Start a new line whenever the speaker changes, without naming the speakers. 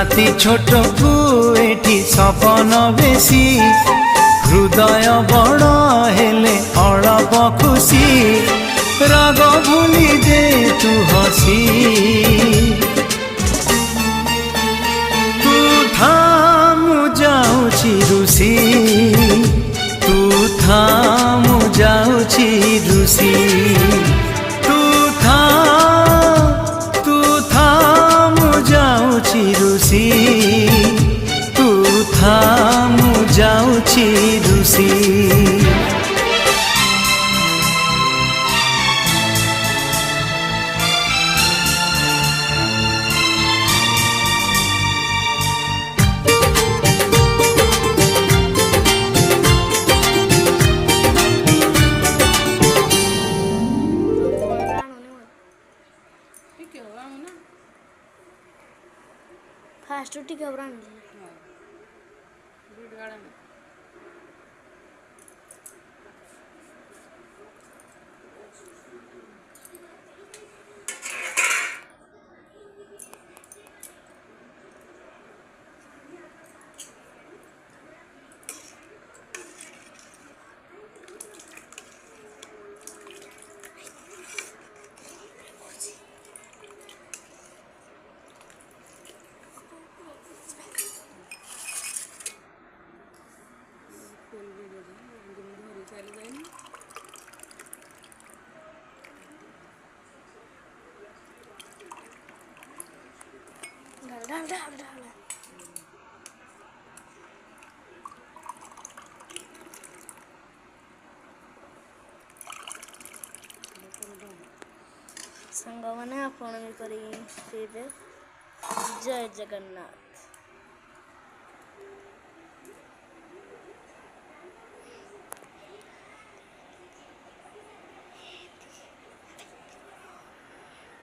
हाथी छोट को एठी सपन बेसी हृदय बड़ हेले अळप खुशी राग भूली दे तू हसी तू थामु जाउछि रुसी तू थामु जाउछि रुसी तू थामु जाउछि रुसी तू थामु जाउछि रुसी
फास्ट टी घबराने संग मैंने आपण भी करी जय जगन्नाथ।